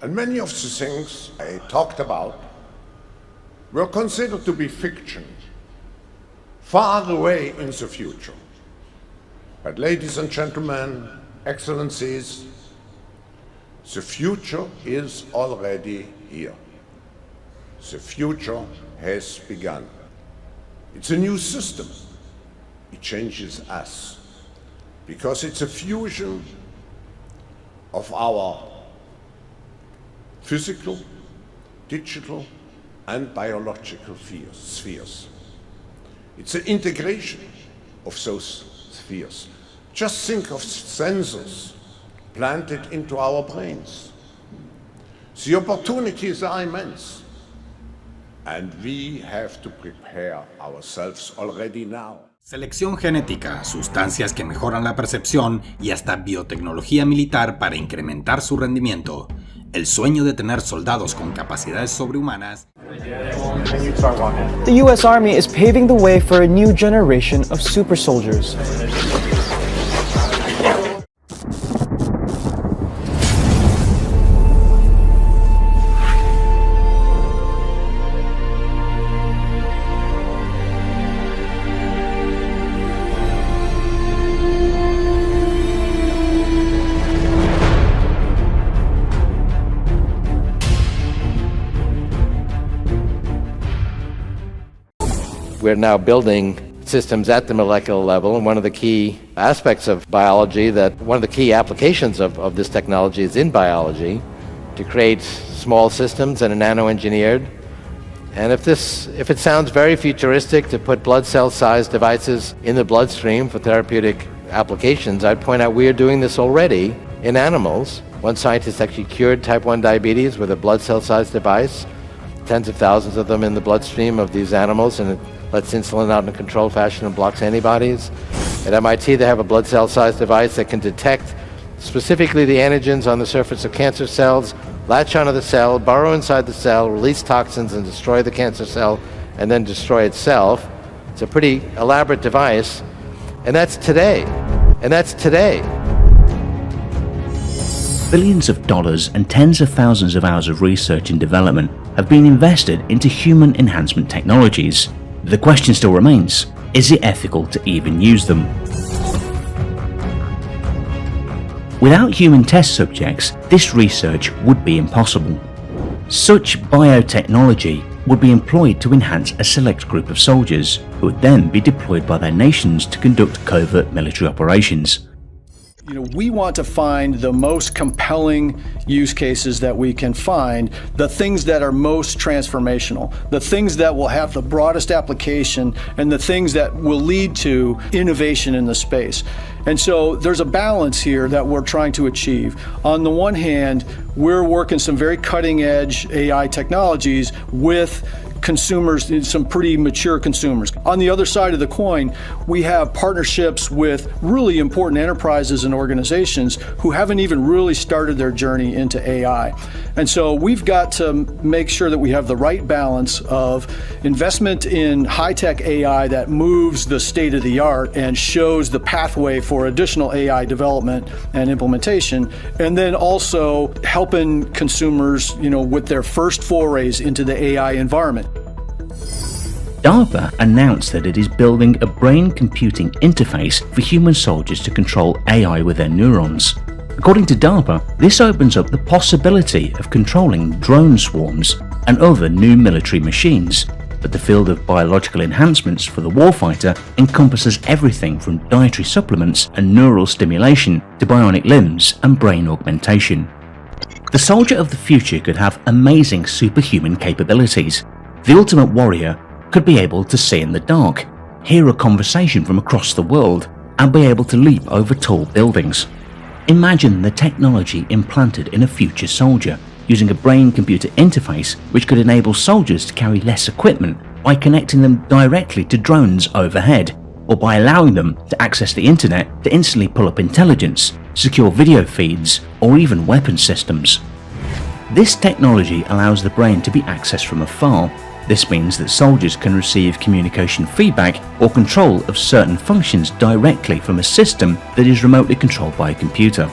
And many of the things I talked about were considered to be fiction, far away in the future. But ladies and gentlemen, excellencies, the future is already here. The future has begun. It's a new system. It changes us because it's a fusion of our physical, digital, and biological spheres. It's an integration of those spheres. Just think of sensors planted into our brains. The opportunities are immense, and we have to prepare ourselves already now. Selección genética, sustancias que mejoran la percepción y hasta biotecnología militar para incrementar su rendimiento. El sueño de tener soldados con capacidades sobrehumanas. The US Army is paving the way for a new generation of super soldiers. We're now building systems at the molecular level, and one of the key aspects of biology, one of the key applications of this technology is in biology, to create small systems that are nano-engineered. And if it sounds very futuristic to put blood cell-sized devices in the bloodstream for therapeutic applications, I'd point out we are doing this already in animals. One scientist actually cured type 1 diabetes with a blood cell-sized device, tens of thousands of them in the bloodstream of these animals, and it lets insulin out in a controlled fashion and blocks antibodies. At MIT, they have a blood cell-sized device that can detect specifically the antigens on the surface of cancer cells, latch onto the cell, burrow inside the cell, release toxins and destroy the cancer cell, and then destroy itself. It's a pretty elaborate device, and that's today. Billions of dollars and tens of thousands of hours of research and development have been invested into human enhancement technologies. The question still remains, is it ethical to even use them? Without human test subjects, this research would be impossible. Such biotechnology would be employed to enhance a select group of soldiers, who would then be deployed by their nations to conduct covert military operations. We want to find the most compelling use cases that we can find, the things that are most transformational, the things that will have the broadest application, and the things that will lead to innovation in the space. And so there's a balance here that we're trying to achieve. On the one hand, we're working some very cutting edge AI technologies with consumers, some pretty mature consumers. On the other side of the coin, we have partnerships with really important enterprises and organizations who haven't even really started their journey into AI. And so we've got to make sure that we have the right balance of investment in high-tech AI that moves the state of the art and shows the pathway for additional AI development and implementation, and then also helping consumers, with their first forays into the AI environment. DARPA announced that it is building a brain computing interface for human soldiers to control AI with their neurons. According to DARPA, this opens up the possibility of controlling drone swarms and other new military machines, but the field of biological enhancements for the warfighter encompasses everything from dietary supplements and neural stimulation to bionic limbs and brain augmentation. The soldier of the future could have amazing superhuman capabilities. The ultimate warrior could be able to see in the dark, hear a conversation from across the world, and be able to leap over tall buildings. Imagine the technology implanted in a future soldier, using a brain-computer interface which could enable soldiers to carry less equipment by connecting them directly to drones overhead, or by allowing them to access the internet to instantly pull up intelligence, secure video feeds, or even weapon systems. This technology allows the brain to be accessed from afar, This means that soldiers can receive communication feedback or control of certain functions directly from a system that is remotely controlled by a computer.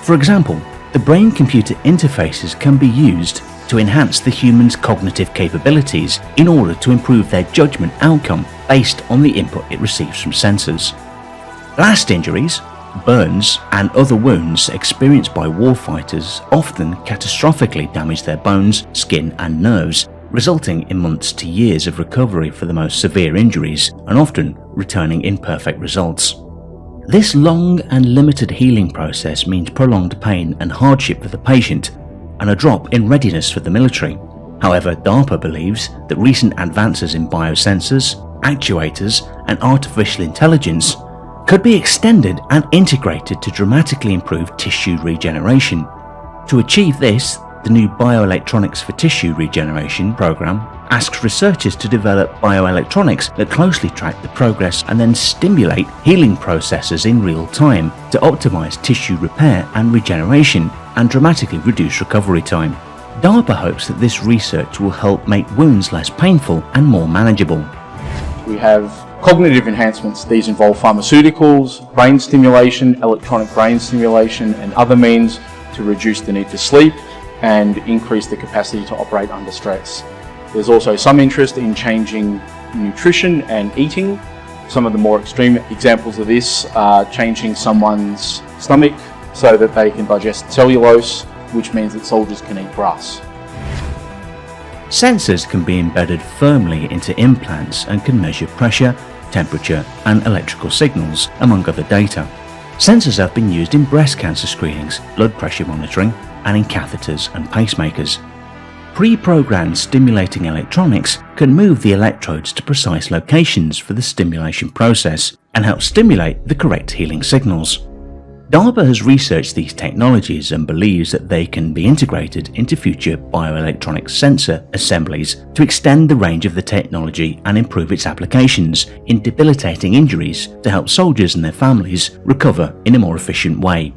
For example, the brain-computer interfaces can be used to enhance the human's cognitive capabilities in order to improve their judgment outcome based on the input it receives from sensors. Blast injuries, burns, and other wounds experienced by warfighters often catastrophically damage their bones, skin, and nerves, resulting in months to years of recovery for the most severe injuries and often returning imperfect results. This long and limited healing process means prolonged pain and hardship for the patient and a drop in readiness for the military. However, DARPA believes that recent advances in biosensors, actuators, and artificial intelligence could be extended and integrated to dramatically improve tissue regeneration. To achieve this, the new Bioelectronics for Tissue Regeneration program asks researchers to develop bioelectronics that closely track the progress and then stimulate healing processes in real time to optimize tissue repair and regeneration and dramatically reduce recovery time. DARPA hopes that this research will help make wounds less painful and more manageable. We have cognitive enhancements. These involve pharmaceuticals, brain stimulation, electronic brain stimulation, and other means to reduce the need for sleep and increase the capacity to operate under stress. There's also some interest in changing nutrition and eating. Some of the more extreme examples of this are changing someone's stomach so that they can digest cellulose, which means that soldiers can eat grass. Sensors can be embedded firmly into implants and can measure pressure, temperature, and electrical signals, among other data. Sensors have been used in breast cancer screenings, blood pressure monitoring, and in catheters and pacemakers. Pre-programmed stimulating electronics can move the electrodes to precise locations for the stimulation process and help stimulate the correct healing signals. DARPA has researched these technologies and believes that they can be integrated into future bioelectronic sensor assemblies to extend the range of the technology and improve its applications in debilitating injuries to help soldiers and their families recover in a more efficient way.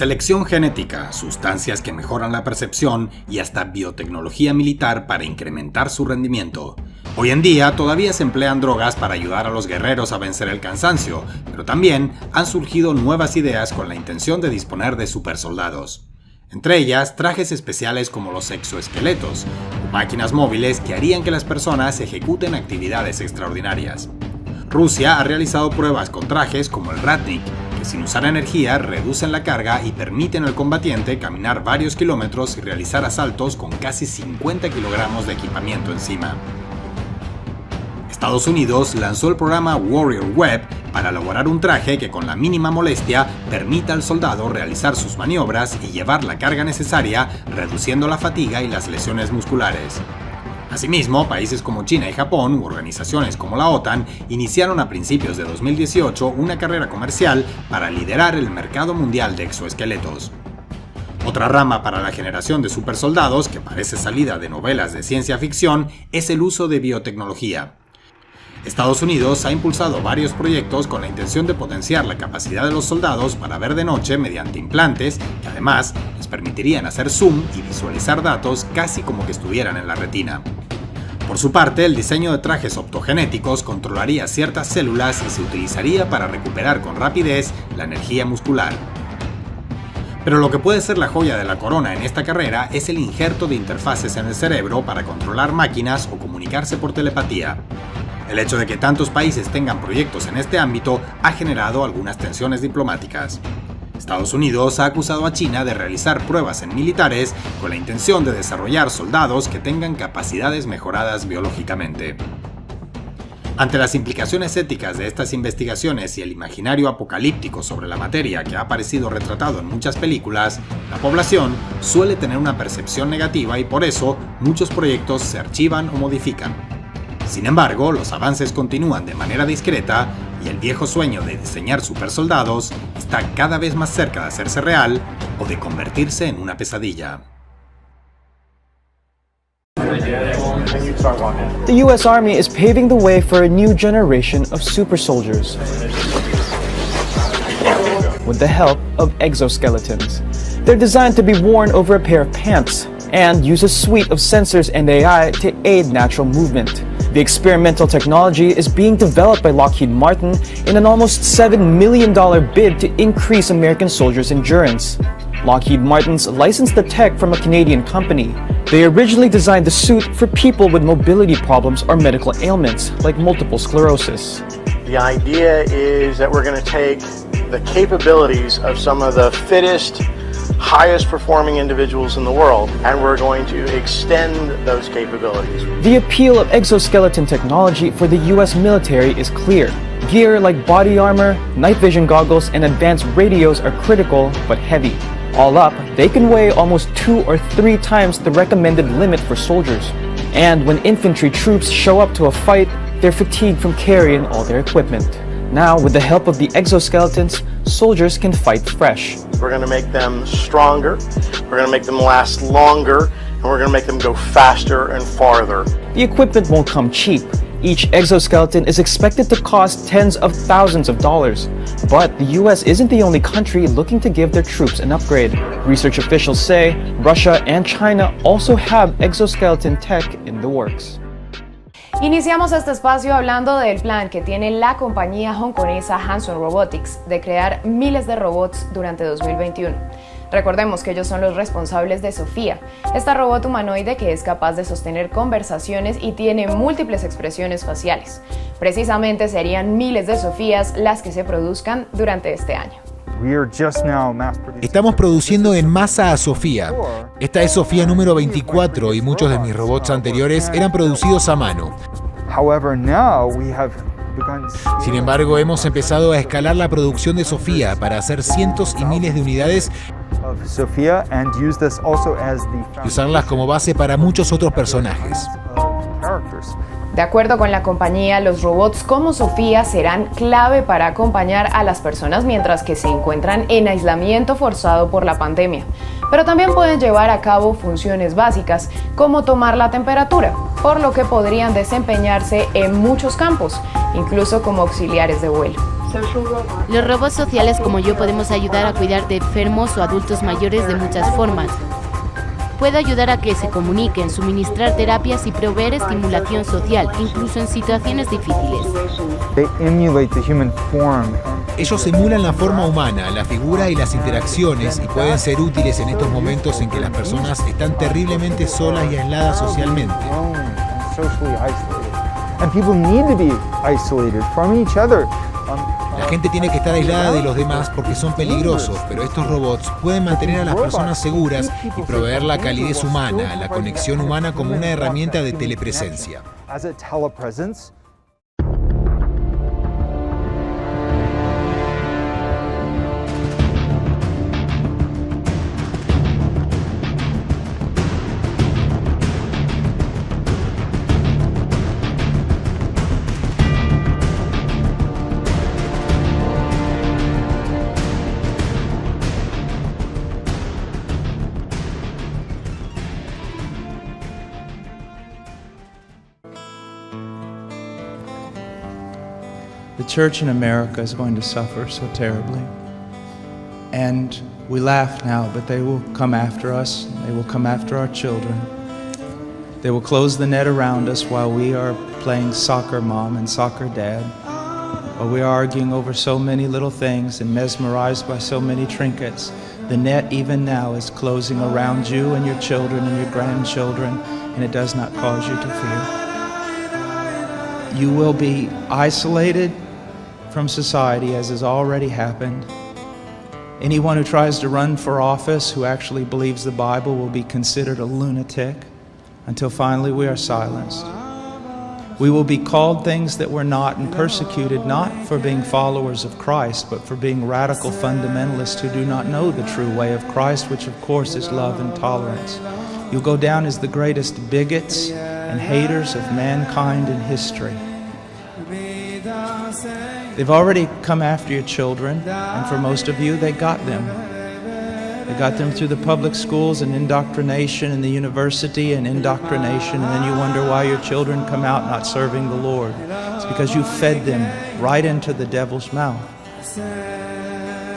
Selección genética, sustancias que mejoran la percepción y hasta biotecnología militar para incrementar su rendimiento. Hoy en día todavía se emplean drogas para ayudar a los guerreros a vencer el cansancio, pero también han surgido nuevas ideas con la intención de disponer de supersoldados. Entre ellas, trajes especiales como los exoesqueletos, o máquinas móviles que harían que las personas ejecuten actividades extraordinarias. Rusia ha realizado pruebas con trajes como el Ratnik, que sin usar energía reducen la carga y permiten al combatiente caminar varios kilómetros y realizar asaltos con casi 50 kilogramos de equipamiento encima. Estados Unidos lanzó el programa Warrior Web para elaborar un traje que con la mínima molestia permita al soldado realizar sus maniobras y llevar la carga necesaria, reduciendo la fatiga y las lesiones musculares. Asimismo, países como China y Japón, u organizaciones como la OTAN, iniciaron a principios de 2018 una carrera comercial para liderar el mercado mundial de exoesqueletos. Otra rama para la generación de supersoldados, que parece salida de novelas de ciencia ficción, es el uso de biotecnología. Estados Unidos ha impulsado varios proyectos con la intención de potenciar la capacidad de los soldados para ver de noche mediante implantes que además les permitirían hacer zoom y visualizar datos casi como que estuvieran en la retina. Por su parte, el diseño de trajes optogenéticos controlaría ciertas células y se utilizaría para recuperar con rapidez la energía muscular. Pero lo que puede ser la joya de la corona en esta carrera es el injerto de interfaces en el cerebro para controlar máquinas o comunicarse por telepatía. El hecho de que tantos países tengan proyectos en este ámbito ha generado algunas tensiones diplomáticas. Estados Unidos ha acusado a China de realizar pruebas en militares con la intención de desarrollar soldados que tengan capacidades mejoradas biológicamente. Ante las implicaciones éticas de estas investigaciones y el imaginario apocalíptico sobre la materia que ha aparecido retratado en muchas películas, la población suele tener una percepción negativa y por eso muchos proyectos se archivan o modifican. Sin embargo, los avances continúan de manera discreta y el viejo sueño de diseñar supersoldados está cada vez más cerca de hacerse real o de convertirse en una pesadilla. The US Army is paving the way for a new generation of super soldiers with the help of exoskeletons. They're designed to be worn over a pair of pants and use a suite of sensors and AI to aid natural movement. The experimental technology is being developed by Lockheed Martin in an almost $7 million bid to increase American soldiers' endurance. Lockheed Martin's licensed the tech from a Canadian company, They originally designed the suit for people with mobility problems or medical ailments, like multiple sclerosis. The idea is that we're going to take the capabilities of some of the fittest, highest performing individuals in the world, and we're going to extend those capabilities. The appeal of exoskeleton technology for the US military is clear. Gear like body armor, night vision goggles, and advanced radios are critical but heavy. All up, they can weigh almost 2 or 3 times the recommended limit for soldiers. And when infantry troops show up to a fight, they're fatigued from carrying all their equipment. Now, with the help of the exoskeletons, soldiers can fight fresh. We're going to make them stronger, we're going to make them last longer, and we're going to make them go faster and farther. The equipment won't come cheap. Each exoskeleton is expected to cost tens of thousands of dollars. But the US isn't the only country looking to give their troops an upgrade. Research officials say Russia and China also have exoskeleton tech in the works. Iniciamos este espacio hablando del plan que tiene la compañía hongkonesa Hanson Robotics de crear miles de robots durante 2021. Recordemos que ellos son los responsables de Sofía, esta robot humanoide que es capaz de sostener conversaciones y tiene múltiples expresiones faciales. Precisamente serían miles de Sofías las que se produzcan durante este año. Estamos produciendo en masa a Sofía. Esta es Sofía número 24 y muchos de mis robots anteriores eran producidos a mano. Sin embargo, hemos empezado a escalar la producción de Sofía para hacer cientos y miles de unidades y usarlas como base para muchos otros personajes. De acuerdo con la compañía, los robots como Sofía serán clave para acompañar a las personas mientras que se encuentran en aislamiento forzado por la pandemia. Pero también pueden llevar a cabo funciones básicas como tomar la temperatura, por lo que podrían desempeñarse en muchos campos, incluso como auxiliares de vuelo. Los robots sociales como yo podemos ayudar a cuidar de enfermos o adultos mayores de muchas formas. Puedo ayudar a que se comuniquen, suministrar terapias y proveer estimulación social, incluso en situaciones difíciles. Ellos emulan la forma humana, la figura y las interacciones y pueden ser útiles en estos momentos en que las personas están terriblemente solas y aisladas socialmente. La gente tiene que estar aislada de los demás porque son peligrosos, pero estos robots pueden mantener a las personas seguras y proveer la calidez humana, la conexión humana como una herramienta de telepresencia. The church in America is going to suffer so terribly. And we laugh now, but they will come after us. They will come after our children. They will close the net around us while we are playing soccer mom and soccer dad. While we are arguing over so many little things and mesmerized by so many trinkets. The net even now is closing around you and your children and your grandchildren, and it does not cause you to fear. You will be isolated from society, as has already happened. Anyone who tries to run for office who actually believes the Bible will be considered a lunatic until finally we are silenced. We will be called things that we're not and persecuted not for being followers of Christ, but for being radical fundamentalists who do not know the true way of Christ, which of course is love and tolerance. You'll go down as the greatest bigots and haters of mankind in history. They've already come after your children, and for most of you, they got them. They got them through the public schools and indoctrination, and the university and indoctrination, and then you wonder why your children come out not serving the Lord. It's because you fed them right into the devil's mouth.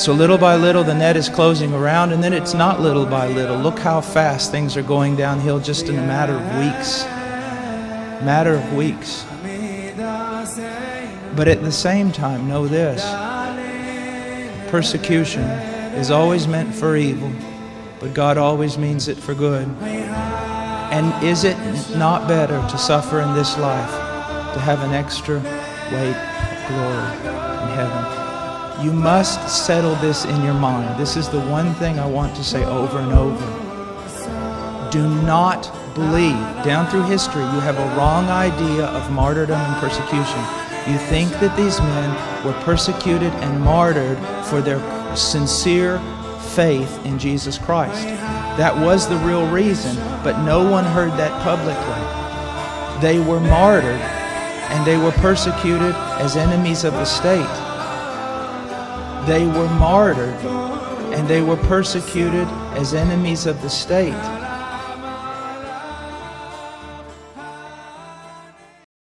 So little by little, the net is closing around, and then it's not little by little. Look how fast things are going downhill just in a matter of weeks. Matter of weeks. But at the same time, know this. Persecution is always meant for evil, but God always means it for good. And is it not better to suffer in this life, to have an extra weight of glory in heaven? You must settle this in your mind. This is the one thing I want to say over and over. Do not believe. Down through history, you have a wrong idea of martyrdom and persecution. You think that these men were persecuted and martyred for their sincere faith in Jesus Christ. That was the real reason, but no one heard that publicly. They were martyred and they were persecuted as enemies of the state. They were martyred and they were persecuted as enemies of the state.